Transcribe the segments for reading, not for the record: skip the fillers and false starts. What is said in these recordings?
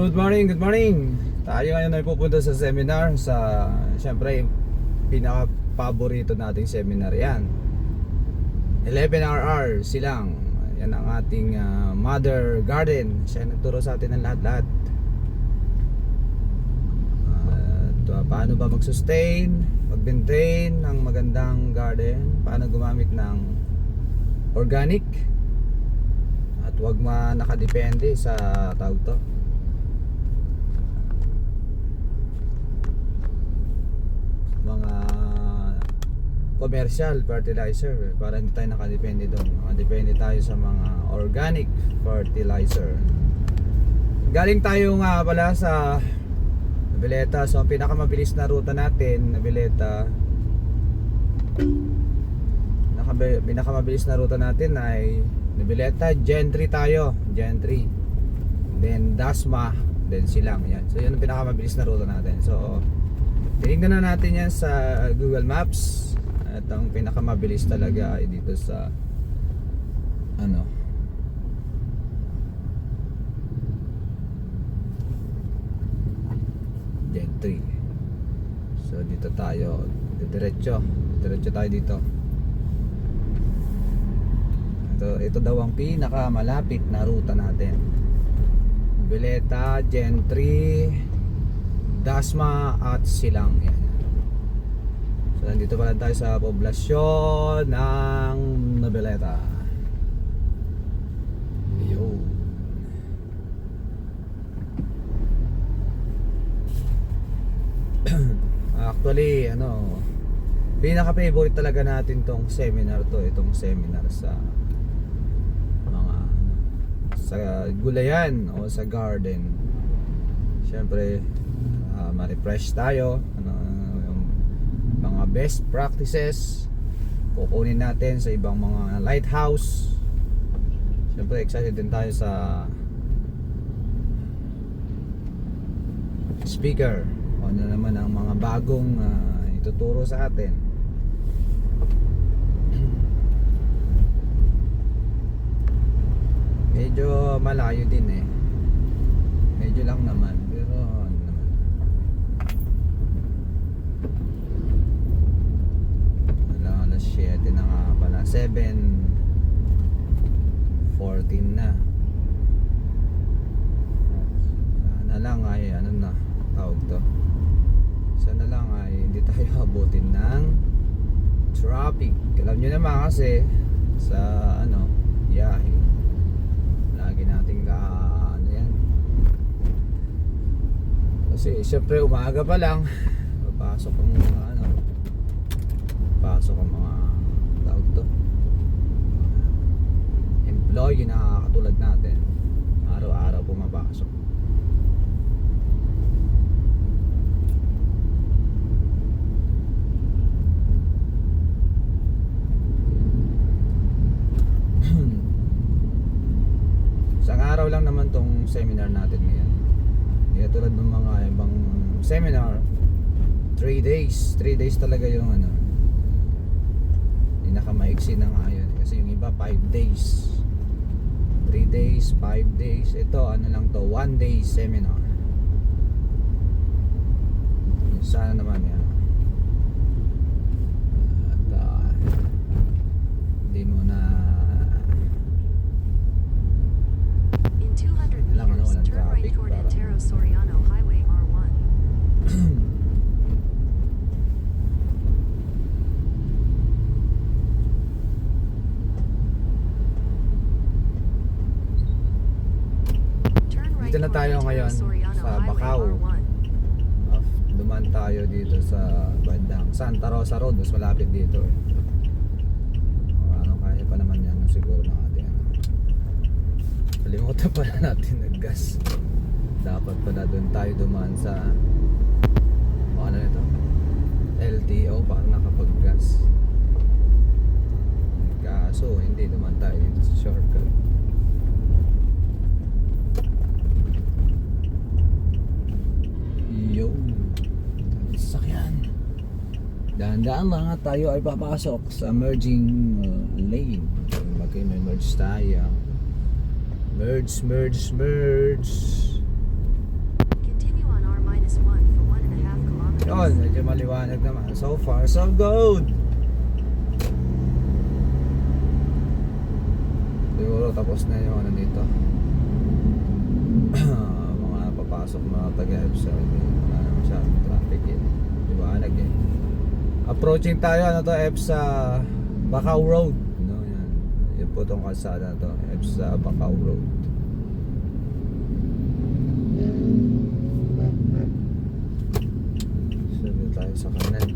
Good morning, good morning. Tayo ngayon ay pupunta sa seminar sa, syempre, pinaka-paborito nating seminar yan. 11RR silang. Yan ang ating mother garden. Siya nagturo sa atin ng lahat-lahat. Paano ba mag-sustain, mag-maintain ng magandang garden, paano gumamit ng organic, at wag nakadepende sa tawag to, mga commercial fertilizer, para hindi tayo nakadepende doon. Nakadepende tayo sa mga organic fertilizer. Galing tayo nga pala sa Noveleta. So ang pinakamabilis na ruta natin, Noveleta, pinakamabilis na ruta natin ay Noveleta, Gentry tayo, Gentry, then Dasma, then Silang. Yan. So yun ang pinakamabilis na ruta natin. So tinignan na natin yan sa Google Maps. At ang pinakamabilis talaga ay dito sa Gentry. So dito tayo, diretso tayo dito. Ito daw ang pinakamalapit na ruta natin. Noveleta, Gentry, Dasma at Silang. Yan. So nandito pa lang tayo sa poblasyon ng Noveleta. Yo. Actually, pinaka-favorite talaga natin tong seminar to, itong seminar sa mga sa gulayan o sa garden. Siyempre, ma-refresh tayo, yung mga best practices kukunin natin sa ibang mga lighthouse. Siyempre, excited din tayo sa speaker, ano naman ang mga bagong ituturo sa atin. Medyo malayo din medyo lang naman, pero alas 7 na nga pala, 7:14 na. Sana lang ay tawag to, sana lang ay hindi tayo abutin ng traffic. Alam nyo naman kasi sa biyahe, lagi nating yan. Kasi syempre umaga pa lang, papasok ang mga tawag to, employee na katulad natin, araw-araw pumapasok. Isang araw lang naman tong seminar natin ngayon. Hindi tulad ng mga ibang seminar, 3 days talaga yung pinakamaiksi na nga yun. Kasi yung iba 5 days, 3 days, 5 days. Ito lang to, 1 day seminar. Sana naman yan. At hindi mo na walang traffic para Soriano Highway R1. Dito na tayo ngayon sa Bacau. Duman tayo dito sa bandang Santa Rosa Road, mas malapit dito kaya pa naman yan siguro ng ating kalimutan pala natin nag-gas. Dapat pala doon tayo dumaan sa ito, LTO para nakapag-gas. Kaso hindi dumaan tayo dito sa shortcut. Yo, sakyan. Dahan-dahan lang at tayo ay papasok sa merging lane. Mag-merge tayo. Merge. Yun, medyo maliwanag naman. So far, so good. Siguro tapos na yung ano dito. Mga papasok mga taga-EPSA. Wala na masyadong traffic eh. Liwanag eh. Approaching tayo, ano to, EPSA Bacau Road. No, yan. Yan po tong kalsada na to, EPSA Bacau Road. So, dito tayo sa kanan.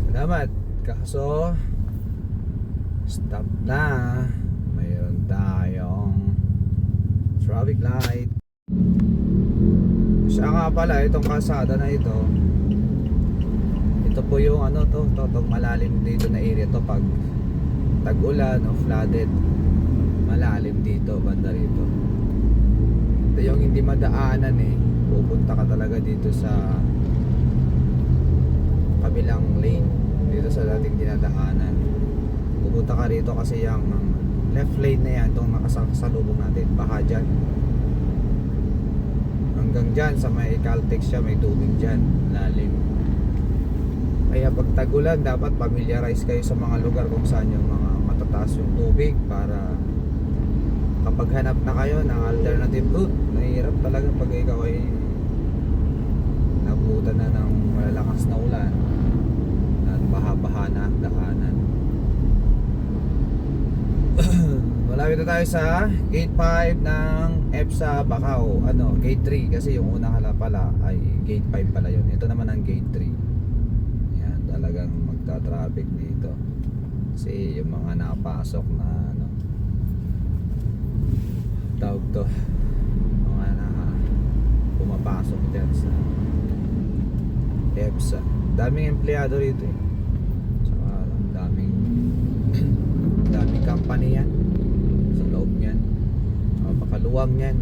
Salamat. Kaso stop na. Mayroon tayong traffic light. Siya nga pala, itong kalsada na ito, ito po yung ano to, itong malalim dito na area to pag tag-ulan o flooded. Malalim dito, banda rito. Ito yung hindi madaanan eh. Pupunta ka talaga dito sa kabilang lane, dito sa dating dinadaanan. Pupunta ka rito kasi yung left lane na yan, itong nakasalubong natin, baka dyan hanggang dyan sa may Caltex siya, may tubig dyan, lalim. Kaya pag tag-ulan, dapat familiarize kayo sa mga lugar kung saan yung mga matataas yung tubig para kapag hanap na kayo ng alternative route. Nahihirap talaga pag ikaw ay nabutan na ng malalakas na ulan at baha-baha na ang daanan. Malapit na tayo sa gate 5 ng EPSA Bacau. Ano, gate 3 kasi yung una pala ay gate 5 pala yun. Ito naman ang gate 3. Yan, talagang magta-traffic dito. Kasi yung mga napasok na ano, tawag to, mga na pumapasok dyan sa EPSA. Daming empleyado rito eh. Saka daming company yan sa loob niyan, napakaluwang yan.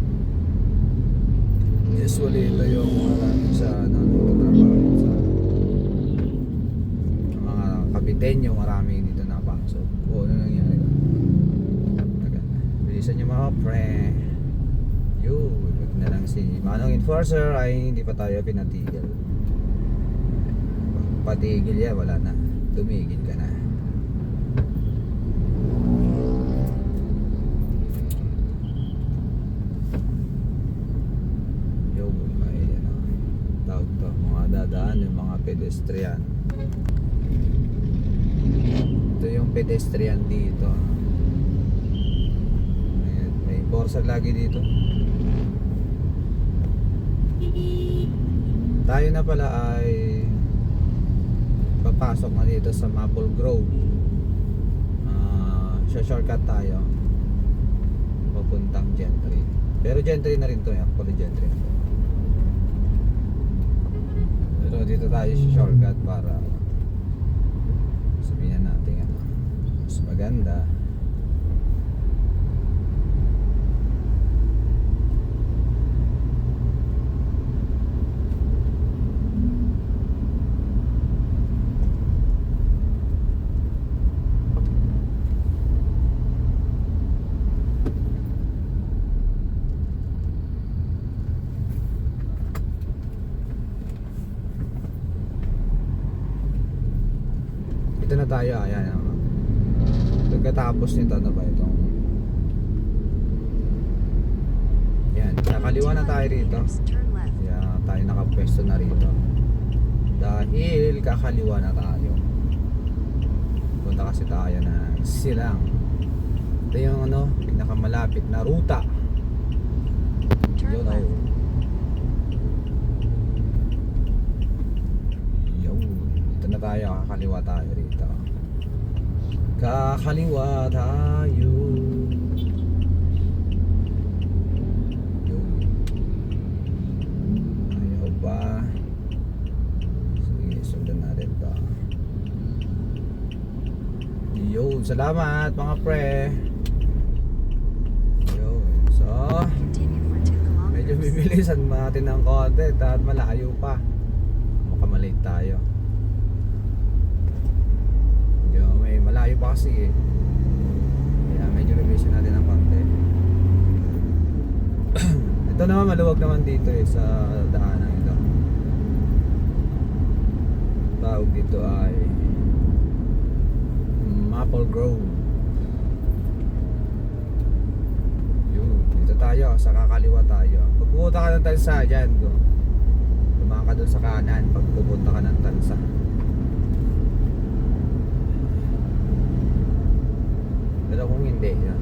Usually ito yung marami sa ano, nagtatrabaho sa mga kapitenyo, marami dito napasok. O ano nangyari ba? Bilisan nyo mga pre. Yun, wag na lang si Manong Enforcer ay hindi pa tayo pinatigil. Pag patigil yan, wala na, tumigil ka na. Dadaan yung mga pedestrian. Ito yung pedestrian dito. Ayan, may enforcer lagi dito. Tayo na pala ay papasok na dito sa Maple Grove. Shortcut tayo papuntang Gentry. Pero Gentry na rin to, actually Gentry na to. So dito tayo sa shortcut para sabihin natin ano, mas maganda. Ito na tayo, ayan. Pagkatapos nito, ano ba itong yan, nakaliwa na tayo rito. Turn left. Yan, tayo nakapwesto na rito dahil kakaliwa na tayo. Punta kasi tayo ng Silang. Ito yung ano, pinakamalapit na ruta. Turn Yun, left. Ito na tayo, kakaliwa tayo rito. Kakaliwa tayo. Yun. Ayaw ba? Sige, sundan natin to. Yun, salamat mga pre. Yun, so Continue for 2 medyo kilometers. bibilisan natin ng konti at malayo pa. Makamalate tayo. Medyo may malayo pa kasi eh. Kaya medyo revision natin ng konti. Ito naman maluwag naman dito eh sa daanan ito. Tawag dito ay Maple Grove. Yun, dito tayo, sa kakaliwa tayo. Pag pupunta ka ng Tansa dyan, dumaan ka dun sa kanan pag pupunta ka ng Tansa. Pero kung hindi, yan.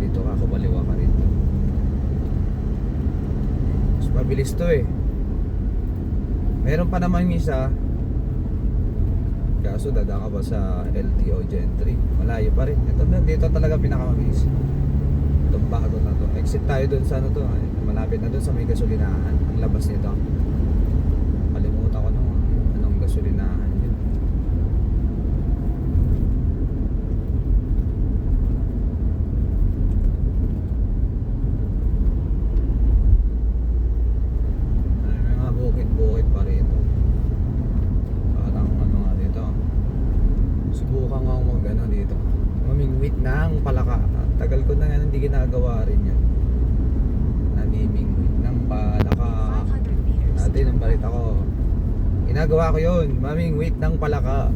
Dito ka, kumaliwa ka rito. Mas mabilis to eh. Meron pa naman yung isa, kaso dada ka pa sa LTO Gen 3. Malayo pa rin. Ito na, dito talaga pinakamabilis. Itong bago na to. Exit tayo dun sa ano to. Malapit na dun sa may gasolinahan. Ang labas nito. Kalimutan ko nung anong gasolinahan yun. May mga bukid-bukid pa rito. Parang ano nga dito. Subukan nga ako mag ano dito. Mamingwit ng palaka. Tagal ko na nga hindi ginagawa rin yun. Namimingwit ng palaka. 500 meters. Dati nung Turn balit left. ako, ginagawa ko yun. Mamingwit ng palaka.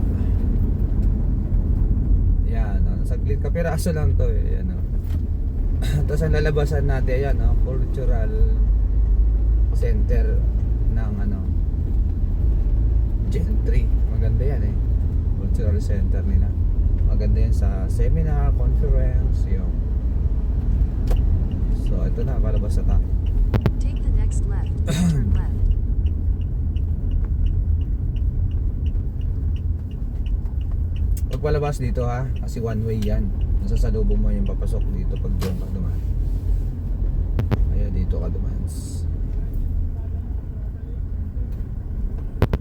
Yan, saglit kapiraso lang to eh. Yan, tapos ang lalabasan natin, ayan, cultural center ng ano, Gen 3. Maganda yan eh. Cultural center nila. Maganda yan sa seminar, conference, yung. So ito na, palabas na tayo. Take the next left. Turn left. Pag palabas dito ha, kasi one way yan. Nasasalubong mo yung papasok dito pag doon ka dumaan. Kaya dito ka dumaan.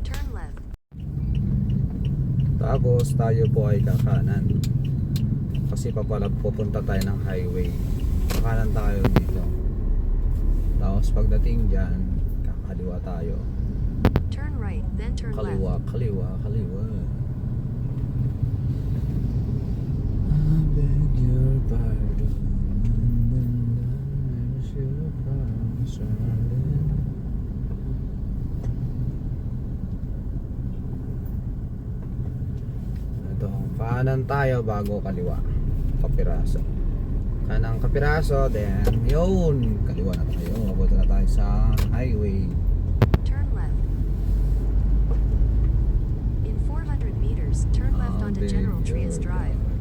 Turn left. Tapos tayo po ay kakanan. Kasi pupunta tayo ng highway. Kakanan tayo dito. Tapos pagdating dyan, kakaliwa tayo. Turn right, then turn left. Kaliwa, kaliwa, kaliwa. I beg your pardon. Ito, paanan tayo bago kaliwa. Kapiraso. Kanang kapiraso, then yun, kaliwa na tayo. Mabuti na tayo sa highway. Turn left. In 400 meters, turn left onto Beg General Trias your Drive. pardon.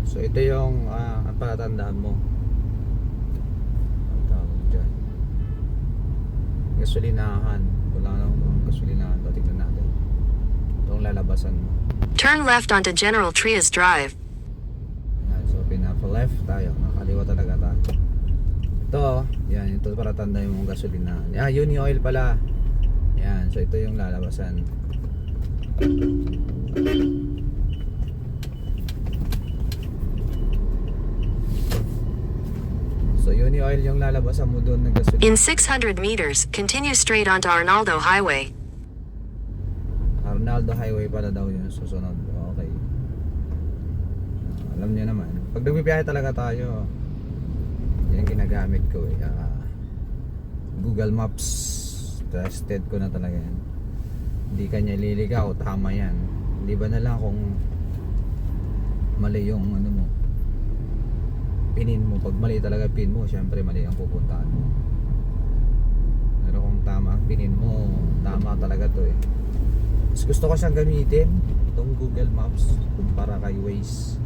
So ito yung palatandaan mo. Ang tawag dyan. Gasolinahan. Wala nang gasolinahan. Ito, tignan natin. Itong lalabasan mo. Turn left onto General Trias Drive. Yan, so pinaka-left tayo. Nakaliwa talaga tayo. Ito, yan. Ito para tanda yung gasolinahan. Uni oil pala. Yan, so ito yung lalabasan. So uni oil yung lalabasan mo doon ng gasolina. In 600 meters, continue straight onto Arnaldo Highway. Arnaldo Highway pala daw yung susunod. Okay. Alam niyo naman. Pag nagbibiyahe talaga tayo, yan ginagamit ko eh. Google Maps. Trusted ko na talaga yan. Hindi kanya liligaw. Tama yan. Hindi ba na lang kung mali yung ano mo, pinin mo. Pag mali talaga pin mo, syempre mali ang pupuntahan mo. Pero kung tama ang pinin mo, tama talaga to eh. Mas gusto ko siyang gamitin, itong Google Maps, kumpara kay Waze.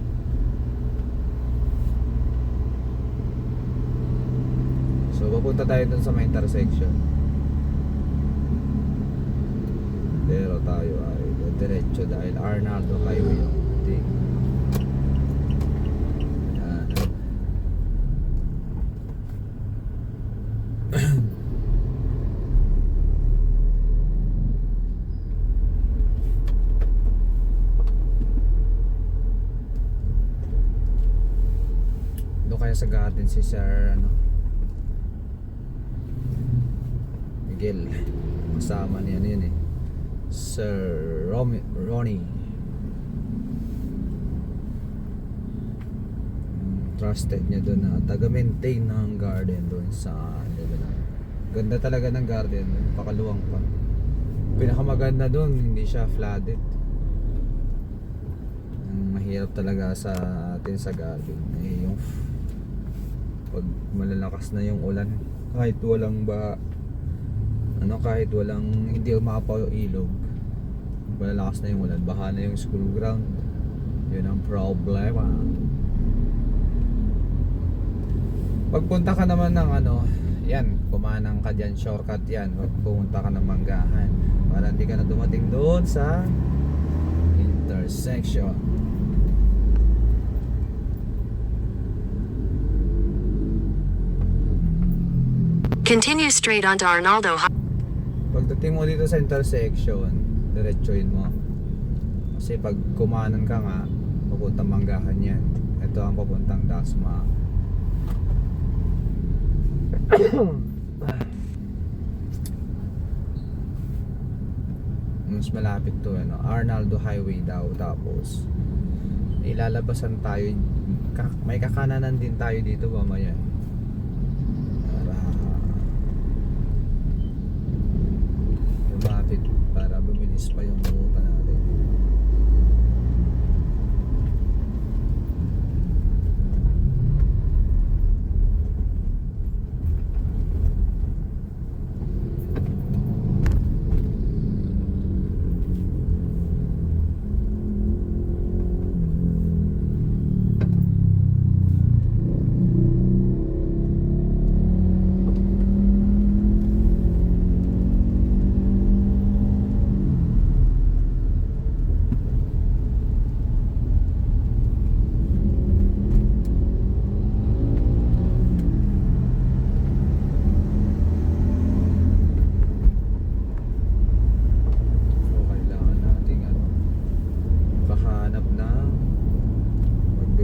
So pupunta tayo dun sa may intersection. Pero tayo ay diretso dahil Arnaldo Highway yung ating. Yan. Doon kaya sa garden si Sir Miguel. Kasama niya yun eh. Sir Ronnie. trusted niya doon na taga-maintain ng garden doon sa ganda talaga ng garden, pakaluwang pa. Pinakamaganda doon, hindi siya flooded. Ang mahirap talaga sa atin sa garden eh yung pag malalakas na yung ulan, kahit walang kahit walang hindi umapaw yung ilog, malalakas na yung ulan, baha na yung school ground. Yun ang problema. Pagpunta ka naman ng yan, kumanang ka dyan, shortcut yan. Pumunta ka ng Manggahan para hindi ka na dumating doon sa intersection. Continue straight onto Arnaldo Highway. Pagdating mo dito sa intersection, diretsuin mo. Kasi pag kumanan ka nga, papuntang Manggahan yan. Ito ang papuntang Dasma. Mas malapit to Arnaldo Highway daw. Tapos ilalabasan tayo, may kakananan din tayo dito mamaya para lumapit, para bumilis pa yung ruta natin.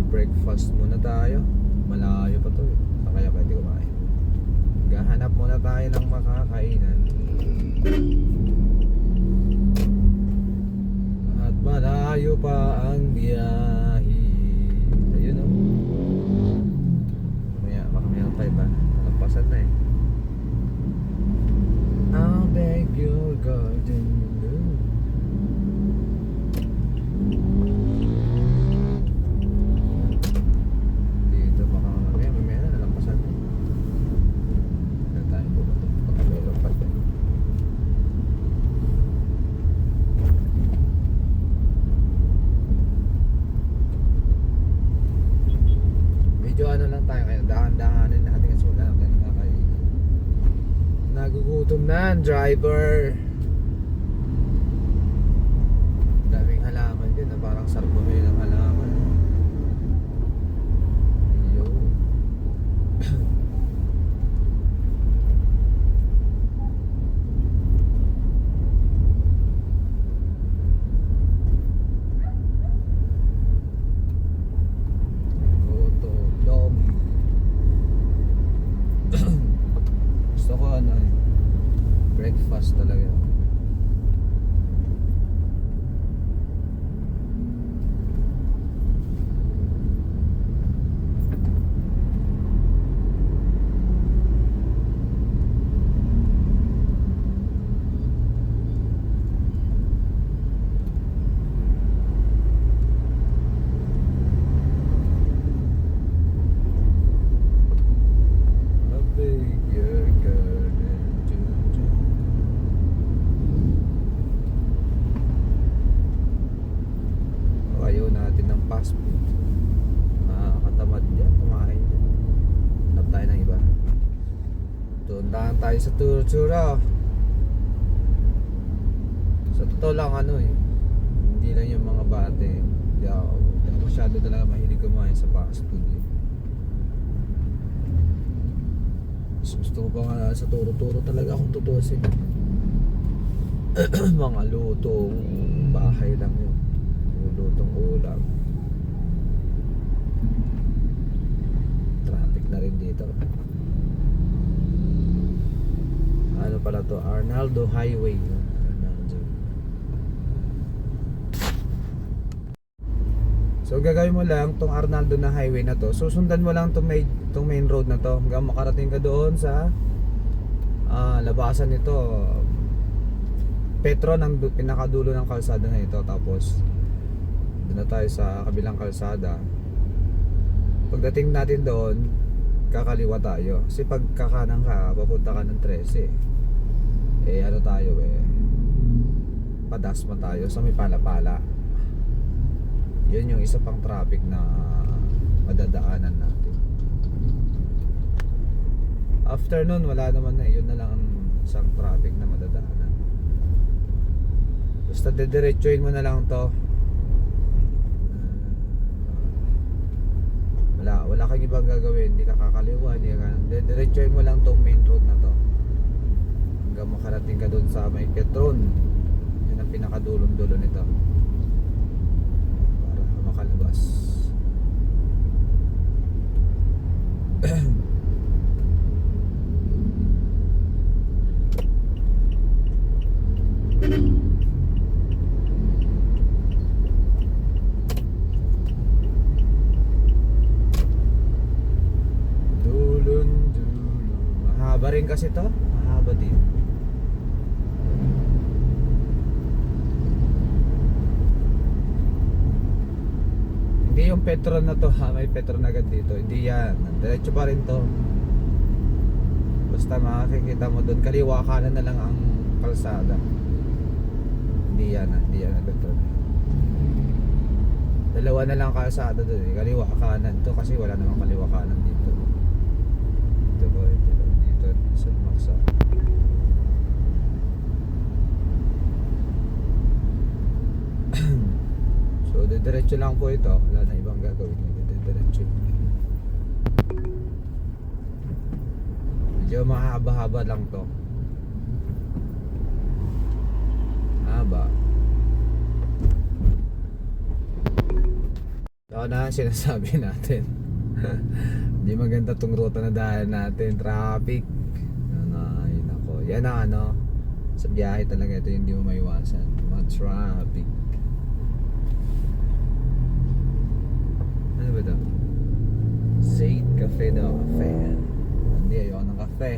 Breakfast muna tayo, malayo pa to kaya pwede kumain. Gahanap muna tayo ng makakainan at malayo pa ang biyahe. Ayun baka mayroon pa iba, nalampasan na I'll beg your garden. Lang tayo ngayon, dahan-dahanin natin kasi wala natin nakakain. Nagugutom na ang driver. Daming halaman din parang sarap bumili ng halaman. Yo. Breakfast talaga. Fast food, makakatamad yan kumain dyan. Hanap tayo ng iba. Tundahan tayo sa Turtura. Sa totoo lang hindi lang yung mga bate, hindi ako masyado talaga mahilig kumain sa fast food Gusto ko pa nga sa Turo-Turo talaga akong tutusin. Mga lutong bahay lang yun, lutong ulam. Traffic na rin dito. Ano pala to? Arnaldo Highway. Arnaldo. So gagawin mo lang tong Arnaldo na highway na to. Susundan mo lang tong main road na to hanggang makarating ka doon sa labasan nito. Petro ng pinakadulo ng kalsada na ito. Tapos doon na tayo sa kabilang kalsada. Pagdating natin doon, kakaliwa tayo. Kasi pag kakanan ka, papunta ka ng 13. Ano tayo Padasma tayo sa may Palapala. Yun yung isa pang traffic na madadaanan natin. After nun, wala naman na. Yun na lang ang isang traffic na madadaanan. Basta dediretsuin mo na lang to. Wala kang ibang gagawin. Hindi ka kakaliwa, hindi ka dediretsuin mo lang tong main road na to hanggang makarating ka dun sa may Petron. Yun ang pinakadulong-dulo nito para makalabas. Mahaba rin kasi to. Mahaba din. Hindi yung Petron na to ha. May Petron agad dito. Hindi yan. Diretso pa rin to. Basta makikita mo doon. Kaliwa kanan na lang ang kalsada. Hindi yan ha. Hindi yan ang Petron. Dalawa na lang kalsada doon Kaliwa kanan to kasi wala namang kaliwa kanan dito. Ito po. Dito sa Maksa. So diretso lang po ito. Wala na ibang gagawin. Diretso. Medyo mahaba-haba lang to. Haba. Ito na sinasabi natin. Hindi maganda tong ruta na daan natin. Traffic. Ay nako. Yan ang sa biyahe talaga ito yung hindi mo maiwasan. Traffic. Ano ba ito? Zaid Cafe daw. Cafe. Hindi, ayoko ng cafe.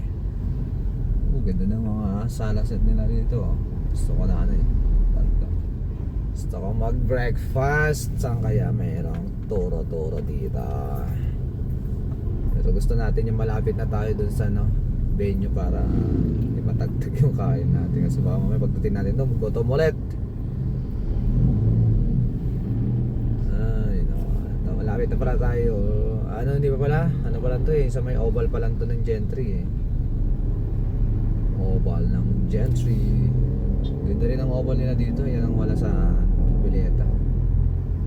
Ganda ng mga sala set nila dito. Gusto ko na Gusto ko mag-breakfast. Saan kaya mayroong turo-turo dito? Pero gusto natin yung malapit na tayo dun sa venue para hindi matagtag yung kain natin. Kasi baka mamaya pagdating natin doon, gutom ulit. Malapit na pala tayo. Hindi pa pala? Ano pala to sa may oval pa lang to ng Gentry Oval ng Gentry. Ganda rin ang oval nila dito. Yan ang wala sa Bileta.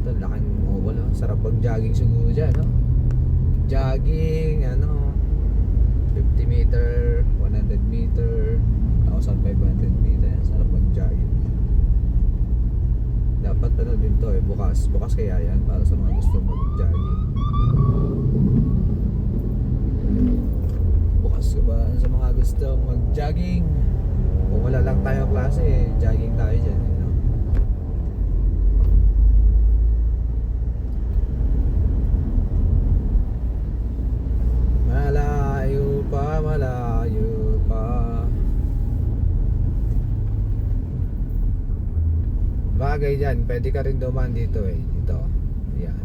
Ito, laking oval Sarap pag jogging siguro dyan Jogging 50 meter 100 meter 1,500 meter. Sarap pag jogging. Dapat din to bukas kaya yan para sa mga gusto mag-jogging. Bukas ka ba sa mga gusto mag-jogging? Kung wala lang tayo klase, jogging tayo dyan Malayo pa. Bagay dyan, pwede ka rin dumaan dito dito. Yan.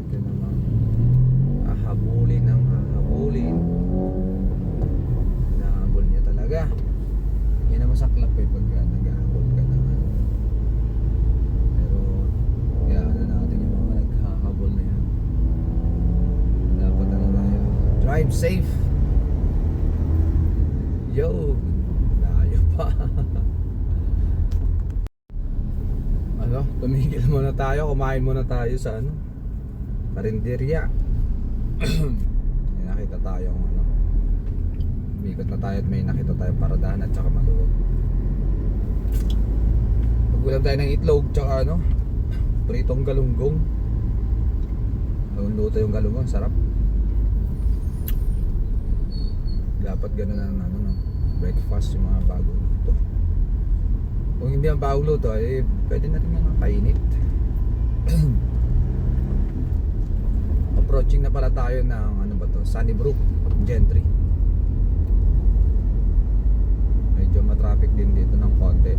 Ito naman hahabulin ng hahabulin. Hinahabol niya talaga. Yan naman saklap pag nag-ahabol ka naman. Pero kaya natin yung mga naghahabol na yan. Dapat tayo drive safe. Yo, layo pa. Tumigil muna tayo, kumain muna tayo sa karinderya. May nakita tayong umikot na tayo at may nakita tayong paradahan at saka maluwag. Pag-ulam tayo ng itlog tsaka pritong galunggong. Luto yung galunggong, sarap. Dapat ganun ang ano, no? Breakfast yung mga bagong luto. Kung hindi ang bagong luto, eh pwede na rin yung kainit. Approaching na pala tayo ng ano ba to? Sunnybrook, Gentry. Medyo matraffic din dito ng konti.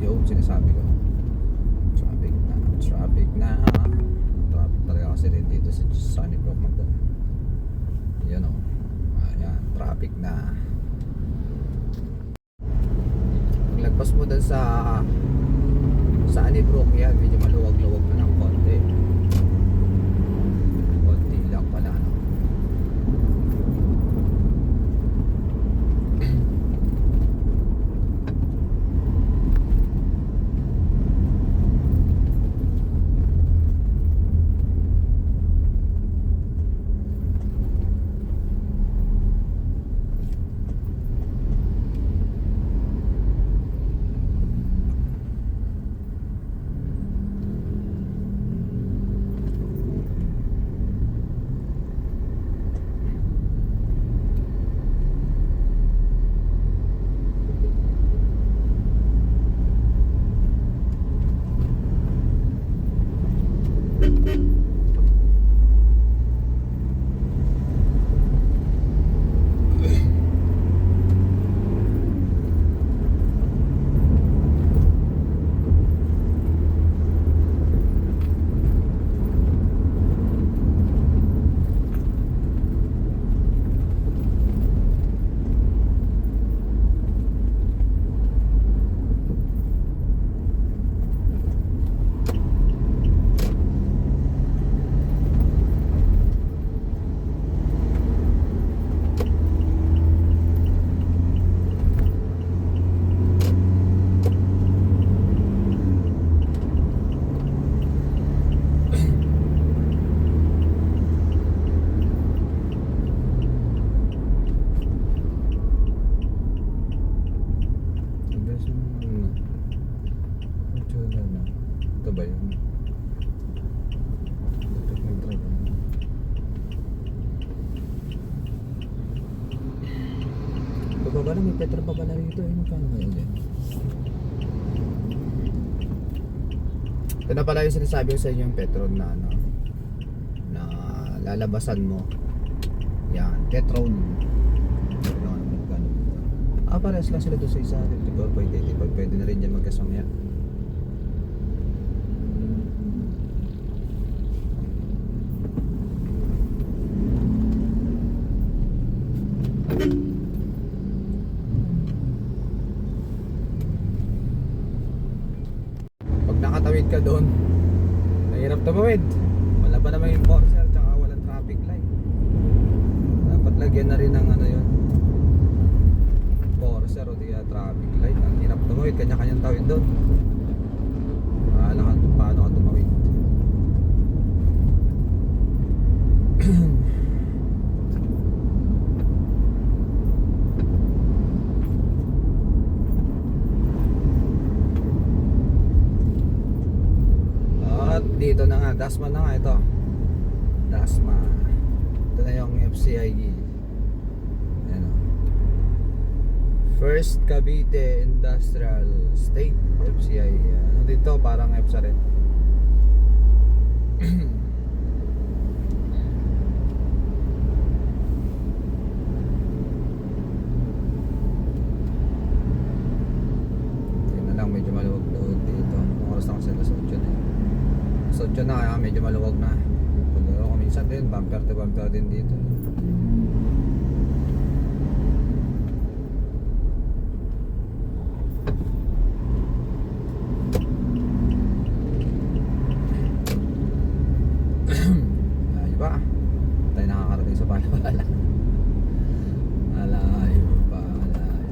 Yung sinasabi ko, traffic na. Traffic talaga kasi rin dito sa Sunnybrook na to. Yan o. Ayan, traffic na. Paglagpas mo dun sa Sunnybrook yan, medyo maluwag-luwag na ng konti. Konti lang pala, no? Ito ba yun? Bababa na, may petrol pa ba na rito? Ay, magkano kayo dyan? Ito na pala yung sinasabi ko sa inyo yung petrol na ano, na lalabasan mo. Yan, petrol. Parehas lang sila doon sa isa, 54.85. Pwede na rin dyan magkasama. Pag nakatawid ka doon, mahirap tumawid. Wala pa naman yung enforcer, tsaka walang traffic light. Dapat lagyan na rin ng ano yun, enforcer o di traffic light. Ang hirap tumawid, kanya-kanyang tawid doon. Mahala ka kung paano ka tumawid. At dito na nga, Dasma na nga ito. Dasma. Ito na yung FCIE. Ayan o. First Cavite Industrial State FCIE. Ano dito, parang EPSA rin. Tingnan lang, medyo maluwag-luwag dito. Ang oras na kasi alas 8 na eh. Alas 8 na kaya medyo maluwag na. Pag ako minsan din, bumper to bumper din dito. Malayo pa. Tayo nakakarating sa Palapala. Malayo pa, malayo.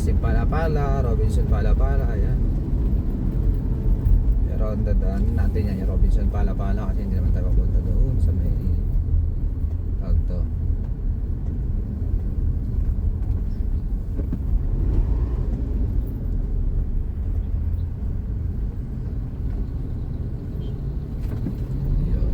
Majestic Palapala, Robinson Palapala, ayan. Pero ang dadaan natin yan, yung Robinson Palapala, kasi hindi naman tayo papunta doon sa may tawag to. Yun.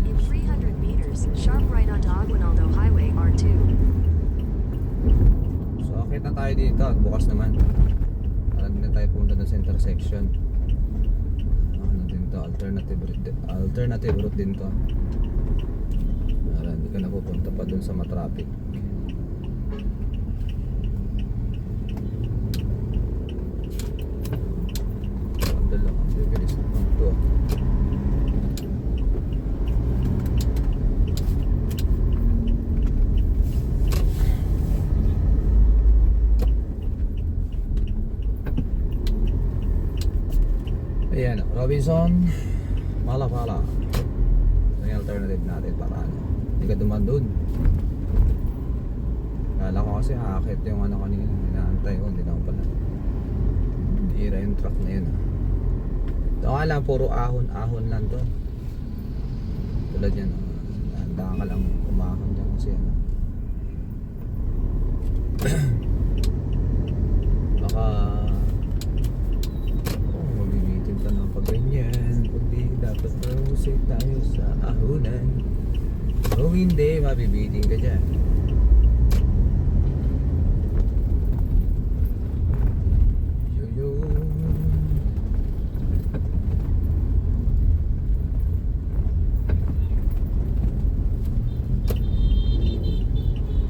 In 300 meters, sharp right onto Aguinaldo Highway R2. So akit na tayo dito at bukas naman. Para hindi na tayo pumunta doon sa intersection. Ano din to, alternative route din to. Para hindi ka napupunta pa doon sa matraffic. Ang lang, ang bibilis naman to. Ayan, Robinson Palapala. Ito yung alternative natin para ano, hindi ka duman dun. Kala ko kasi aakit yung ano kanina, hinaantay ko, hindi na ako pala. Bira yung truck na yun. Ito nga lang, puro ahon lang to. Tulad yan, handa ka lang umahon dyan kasi ano. Baka mabibitin ka ng pag ganyan. Kundi dapat mahusay tayo sa ahonan. Kung hindi, mabibitin ka dyan. Yo.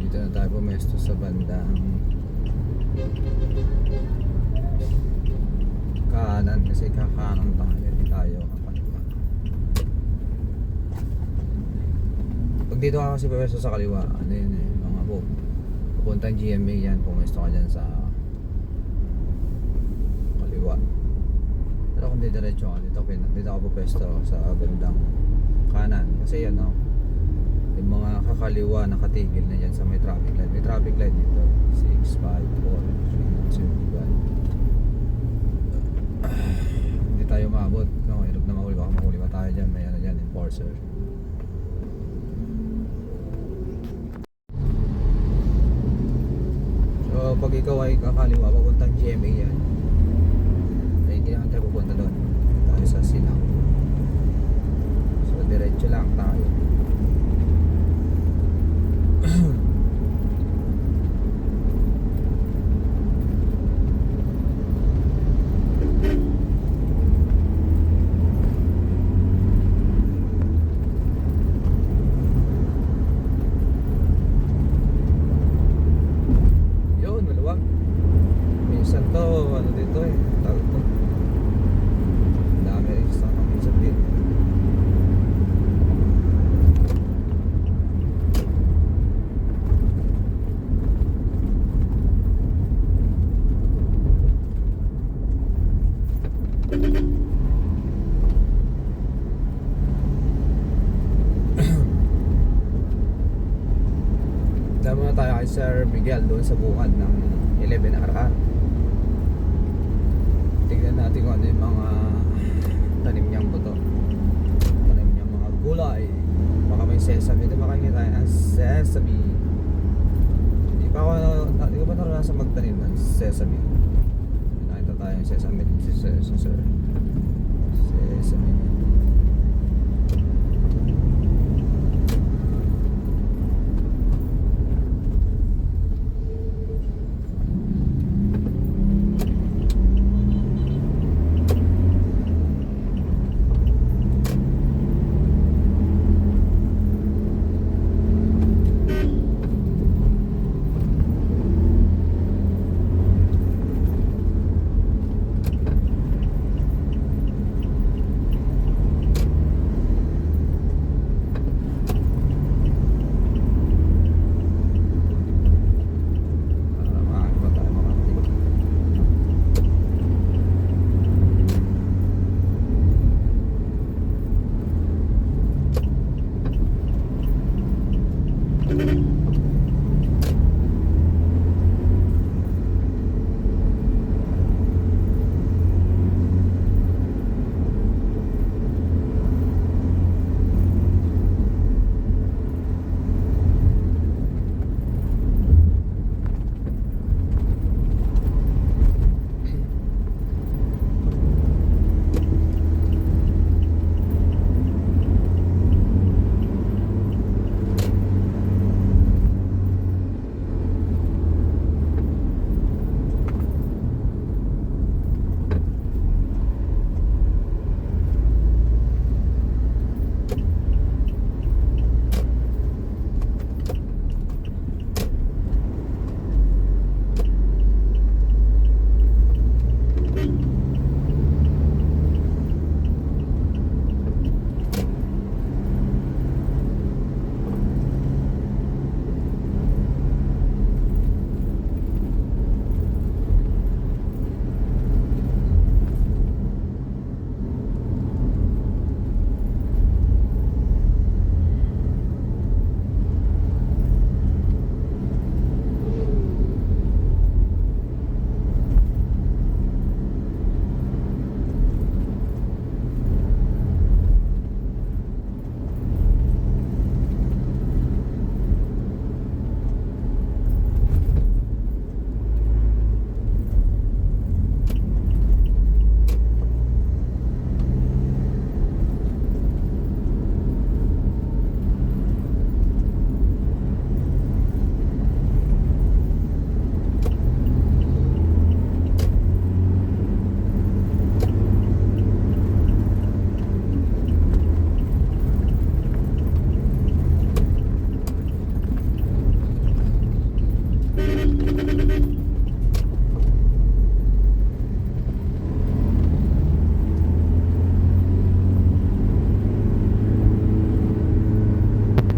Dito na tayo pumesto sa bandang kanan kasi kakanan tayo kakaliwa. Pag dito ka kasi pumesto sa kaliwa, ano yun eh, mga pupuntang GMA yan, pumesto ka dyan sa kaliwa. Pero kung diretso ka dito ka pumesto sa bandang kanan kasi yan yung mga kakaliwa nakatigil na dyan sa may traffic light dito 6, 5, 4, 3, 2, 1. Hindi tayo maabot, no? Hirap na mahuli, baka mahuli pa tayo dyan, may ano dyan, enforcer. So pag ikaw ay kakaliwa papuntang GMA yan, ay hindi naman tayo pupunta doon, tayo sa Sinang. So diretso lang tayo. Yun, maluwag. Minsan to, ano dito eh, tawag to. Dami rin sa minsan dito. Dami na tayo kay Sir Miguel doon sa bukad ng 11RR. Tignan natin kung ano yung mga tanim niyang buto, tanim niyang mga gulay. Baka may sesame, ito makikita tayo ng sesame. Hindi pa naranasan magtanim ng sesame. Nakita tayo ng sesame dito sa Sir. Sesame. Makakita pa tayo makakita.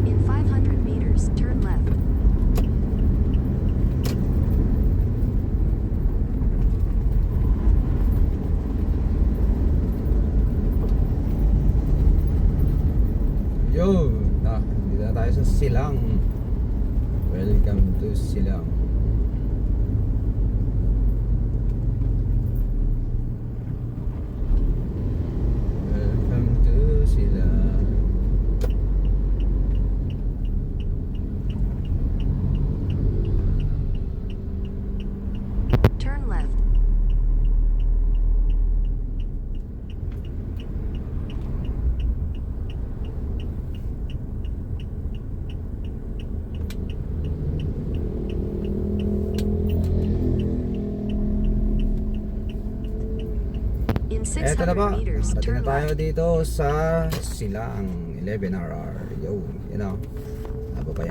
In 500 meters, turn left. Yo, dito na tayo sa Silang. Welcome to Silang. Welcome to Silang. Turn left. In Eto na ba? 600 meters, Narating turn na tayo left. dito sa Silang 11RR. Yo, you know. Ano pa yan?